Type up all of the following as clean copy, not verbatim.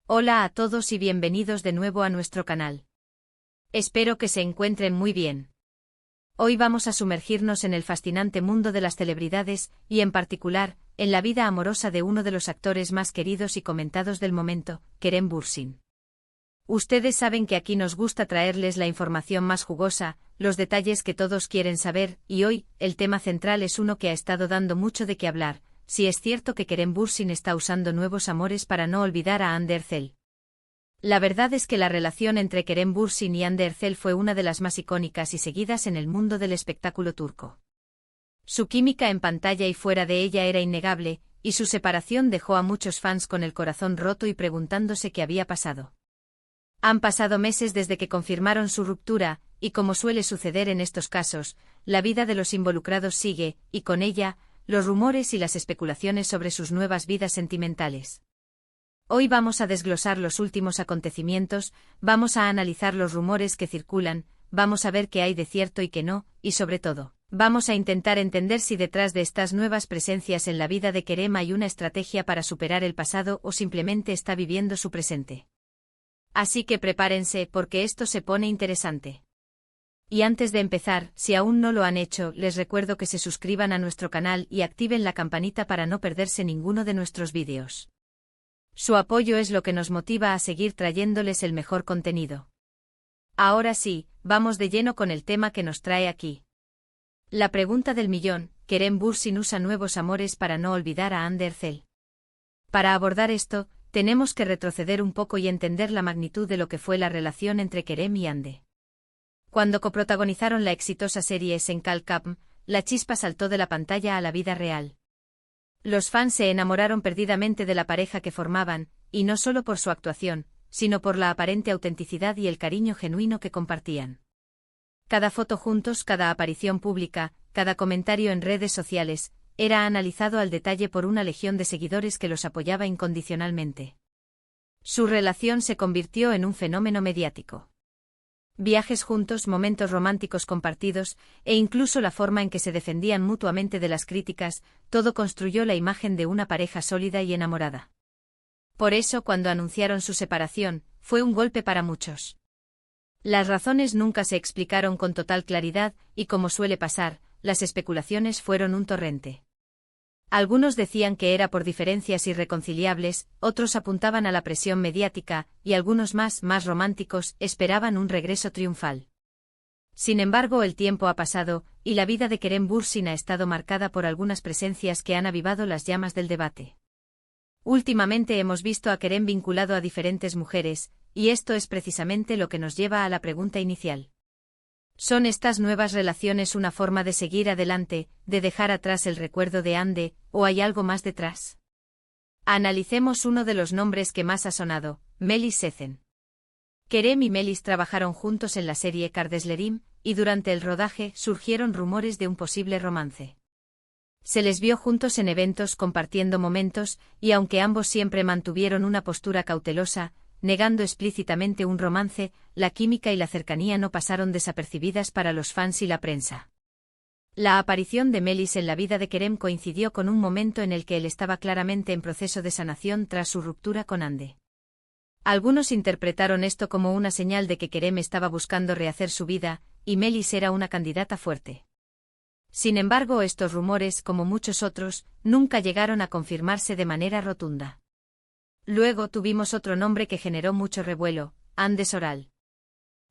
Hola a todos y bienvenidos de nuevo a nuestro canal. Espero que se encuentren muy bien. Hoy vamos a sumergirnos en el fascinante mundo de las celebridades y, en particular, en la vida amorosa de uno de los actores más queridos y comentados del momento, Kerem Bürsin. Ustedes saben que aquí nos gusta traerles la información más jugosa, los detalles que todos quieren saber, y hoy, el tema central es uno que ha estado dando mucho de qué hablar. Si es cierto que Kerem Bürsin está usando nuevos amores para no olvidar a Hande Erçel. La verdad es que la relación entre Kerem Bürsin y Hande Erçel fue una de las más icónicas y seguidas en el mundo del espectáculo turco. Su química en pantalla y fuera de ella era innegable, y su separación dejó a muchos fans con el corazón roto y preguntándose qué había pasado. Han pasado meses desde que confirmaron su ruptura, y como suele suceder en estos casos, la vida de los involucrados sigue, y con ella, los rumores y las especulaciones sobre sus nuevas vidas sentimentales. Hoy vamos a desglosar los últimos acontecimientos, vamos a analizar los rumores que circulan, vamos a ver qué hay de cierto y qué no, y sobre todo, vamos a intentar entender si detrás de estas nuevas presencias en la vida de Kerem hay una estrategia para superar el pasado o simplemente está viviendo su presente. Así que prepárense porque esto se pone interesante. Y antes de empezar, si aún no lo han hecho, les recuerdo que se suscriban a nuestro canal y activen la campanita para no perderse ninguno de nuestros vídeos. Su apoyo es lo que nos motiva a seguir trayéndoles el mejor contenido. Ahora sí, vamos de lleno con el tema que nos trae aquí. La pregunta del millón: Kerem Bürsin usa nuevos amores para no olvidar a Hande Erçel. Para abordar esto, tenemos que retroceder un poco y entender la magnitud de lo que fue la relación entre Kerem y Hande. Cuando coprotagonizaron la exitosa serie Sen Kalkam, la chispa saltó de la pantalla a la vida real. Los fans se enamoraron perdidamente de la pareja que formaban, y no solo por su actuación, sino por la aparente autenticidad y el cariño genuino que compartían. Cada foto juntos, cada aparición pública, cada comentario en redes sociales, era analizado al detalle por una legión de seguidores que los apoyaba incondicionalmente. Su relación se convirtió en un fenómeno mediático. Viajes juntos, momentos románticos compartidos, e incluso la forma en que se defendían mutuamente de las críticas, todo construyó la imagen de una pareja sólida y enamorada. Por eso, cuando anunciaron su separación, fue un golpe para muchos. Las razones nunca se explicaron con total claridad, y como suele pasar, las especulaciones fueron un torrente. Algunos decían que era por diferencias irreconciliables, otros apuntaban a la presión mediática, y algunos más románticos esperaban un regreso triunfal. Sin embargo, el tiempo ha pasado, y la vida de Kerem Bürsin ha estado marcada por algunas presencias que han avivado las llamas del debate. Últimamente hemos visto a Kerem vinculado a diferentes mujeres, y esto es precisamente lo que nos lleva a la pregunta inicial. ¿Son estas nuevas relaciones una forma de seguir adelante, de dejar atrás el recuerdo de Hande, o hay algo más detrás? Analicemos uno de los nombres que más ha sonado, Melis Sezen. Kerem y Melis trabajaron juntos en la serie Kardeşlerim, y durante el rodaje surgieron rumores de un posible romance. Se les vio juntos en eventos compartiendo momentos, y aunque ambos siempre mantuvieron una postura cautelosa, negando explícitamente un romance, la química y la cercanía no pasaron desapercibidas para los fans y la prensa. La aparición de Melis en la vida de Kerem coincidió con un momento en el que él estaba claramente en proceso de sanación tras su ruptura con Hande. Algunos interpretaron esto como una señal de que Kerem estaba buscando rehacer su vida, y Melis era una candidata fuerte. Sin embargo, estos rumores, como muchos otros, nunca llegaron a confirmarse de manera rotunda. Luego tuvimos otro nombre que generó mucho revuelo, Hande Soral.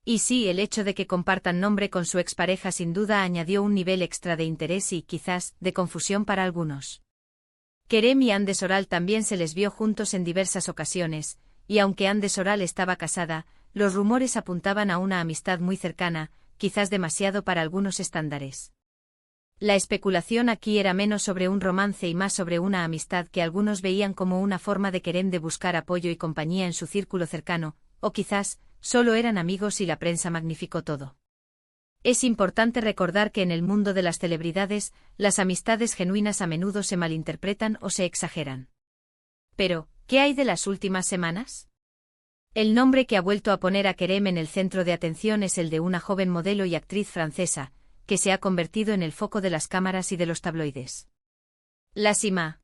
Y sí, el hecho de que compartan nombre con su expareja sin duda añadió un nivel extra de interés y, quizás, de confusión para algunos. Kerem y Hande Soral también se les vio juntos en diversas ocasiones, y aunque Hande Soral estaba casada, los rumores apuntaban a una amistad muy cercana, quizás demasiado para algunos estándares. La especulación aquí era menos sobre un romance y más sobre una amistad que algunos veían como una forma de Kerem de buscar apoyo y compañía en su círculo cercano, o quizás, solo eran amigos y la prensa magnificó todo. Es importante recordar que en el mundo de las celebridades, las amistades genuinas a menudo se malinterpretan o se exageran. Pero, ¿qué hay de las últimas semanas? El nombre que ha vuelto a poner a Kerem en el centro de atención es el de una joven modelo y actriz francesa, que se ha convertido en el foco de las cámaras y de los tabloides. La cima.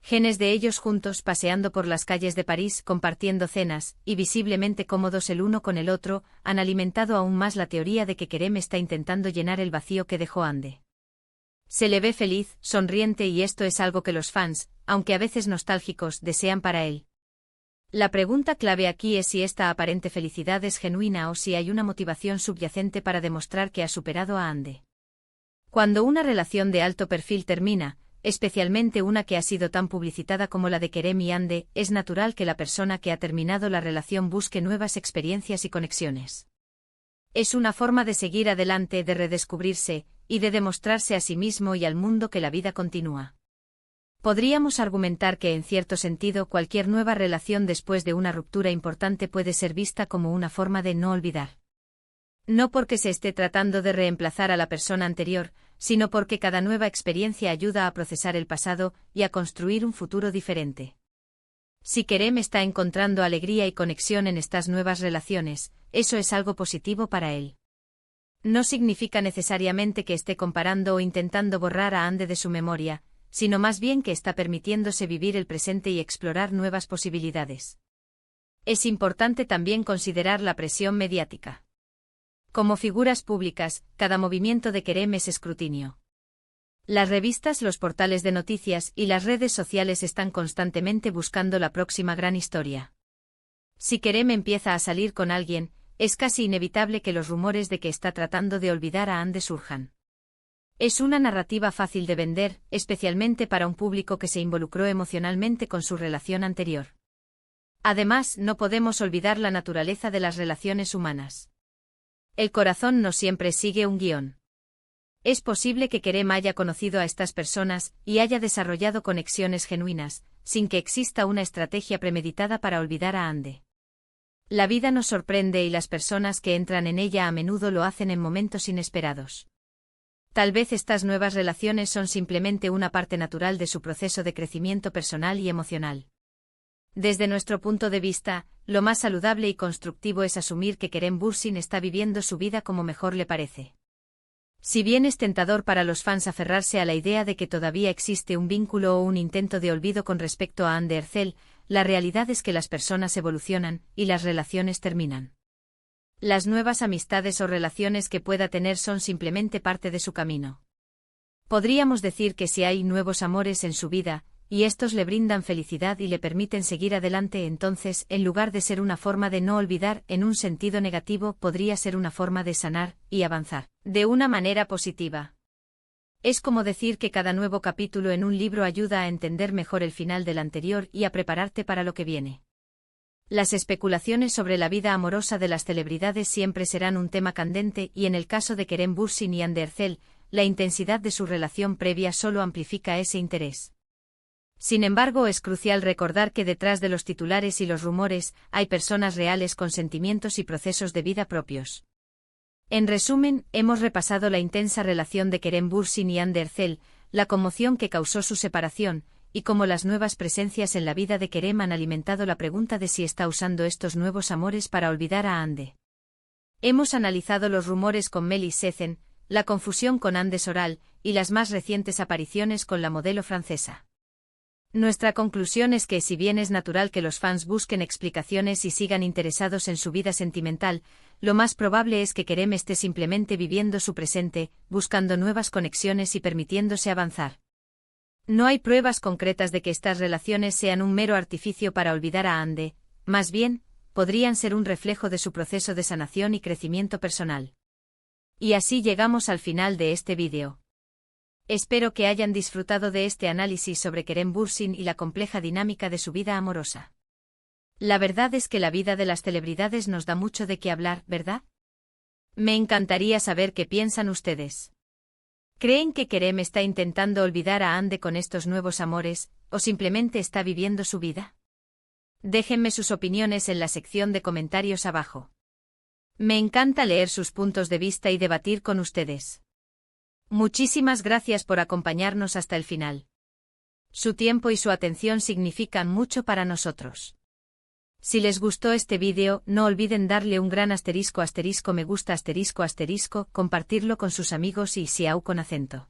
Genes de ellos juntos paseando por las calles de París, compartiendo cenas, y visiblemente cómodos el uno con el otro, han alimentado aún más la teoría de que Kerem está intentando llenar el vacío que dejó Ande. Se le ve feliz, sonriente y esto es algo que los fans, aunque a veces nostálgicos, desean para él. La pregunta clave aquí es si esta aparente felicidad es genuina o si hay una motivación subyacente para demostrar que ha superado a Ande. Cuando una relación de alto perfil termina, especialmente una que ha sido tan publicitada como la de Kerem y Ande, es natural que la persona que ha terminado la relación busque nuevas experiencias y conexiones. Es una forma de seguir adelante, de redescubrirse, y de demostrarse a sí mismo y al mundo que la vida continúa. Podríamos argumentar que en cierto sentido cualquier nueva relación después de una ruptura importante puede ser vista como una forma de no olvidar. No porque se esté tratando de reemplazar a la persona anterior, sino porque cada nueva experiencia ayuda a procesar el pasado y a construir un futuro diferente. Si Kerem está encontrando alegría y conexión en estas nuevas relaciones, eso es algo positivo para él. No significa necesariamente que esté comparando o intentando borrar a Ande de su memoria, sino más bien que está permitiéndose vivir el presente y explorar nuevas posibilidades. Es importante también considerar la presión mediática. Como figuras públicas, cada movimiento de Kerem es escrutinio. Las revistas, los portales de noticias y las redes sociales están constantemente buscando la próxima gran historia. Si Kerem empieza a salir con alguien, es casi inevitable que los rumores de que está tratando de olvidar a Ande surjan. Es una narrativa fácil de vender, especialmente para un público que se involucró emocionalmente con su relación anterior. Además, no podemos olvidar la naturaleza de las relaciones humanas. El corazón no siempre sigue un guión. Es posible que Kerem haya conocido a estas personas y haya desarrollado conexiones genuinas, sin que exista una estrategia premeditada para olvidar a Ande. La vida nos sorprende y las personas que entran en ella a menudo lo hacen en momentos inesperados. Tal vez estas nuevas relaciones son simplemente una parte natural de su proceso de crecimiento personal y emocional. Desde nuestro punto de vista, lo más saludable y constructivo es asumir que Kerem Bürsin está viviendo su vida como mejor le parece. Si bien es tentador para los fans aferrarse a la idea de que todavía existe un vínculo o un intento de olvido con respecto a Ande Erçel, la realidad es que las personas evolucionan y las relaciones terminan. Las nuevas amistades o relaciones que pueda tener son simplemente parte de su camino. Podríamos decir que si hay nuevos amores en su vida, y estos le brindan felicidad y le permiten seguir adelante, entonces, en lugar de ser una forma de no olvidar en un sentido negativo, podría ser una forma de sanar y avanzar de una manera positiva. Es como decir que cada nuevo capítulo en un libro ayuda a entender mejor el final del anterior y a prepararte para lo que viene. Las especulaciones sobre la vida amorosa de las celebridades siempre serán un tema candente y en el caso de Kerem Bürsin y Ande Erçel, la intensidad de su relación previa solo amplifica ese interés. Sin embargo, es crucial recordar que detrás de los titulares y los rumores, hay personas reales con sentimientos y procesos de vida propios. En resumen, hemos repasado la intensa relación de Kerem Bürsin y Ande Erçel, la conmoción que causó su separación, y cómo las nuevas presencias en la vida de Kerem han alimentado la pregunta de si está usando estos nuevos amores para olvidar a Ande. Hemos analizado los rumores con Melis Sezen, la confusión con Ande Soral, y las más recientes apariciones con la modelo francesa. Nuestra conclusión es que si bien es natural que los fans busquen explicaciones y sigan interesados en su vida sentimental, lo más probable es que Kerem esté simplemente viviendo su presente, buscando nuevas conexiones y permitiéndose avanzar. No hay pruebas concretas de que estas relaciones sean un mero artificio para olvidar a Ande, más bien, podrían ser un reflejo de su proceso de sanación y crecimiento personal. Y así llegamos al final de este vídeo. Espero que hayan disfrutado de este análisis sobre Kerem Bürsin y la compleja dinámica de su vida amorosa. La verdad es que la vida de las celebridades nos da mucho de qué hablar, ¿verdad? Me encantaría saber qué piensan ustedes. ¿Creen que Kerem está intentando olvidar a Ande con estos nuevos amores, o simplemente está viviendo su vida? Déjenme sus opiniones en la sección de comentarios abajo. Me encanta leer sus puntos de vista y debatir con ustedes. Muchísimas gracias por acompañarnos hasta el final. Su tiempo y su atención significan mucho para nosotros. Si les gustó este vídeo, no olviden darle un gran **me gusta**, compartirlo con sus amigos y si con acento.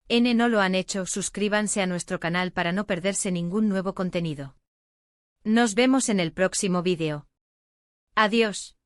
N no lo han hecho, suscríbanse a nuestro canal para no perderse ningún nuevo contenido. Nos vemos en el próximo vídeo. Adiós.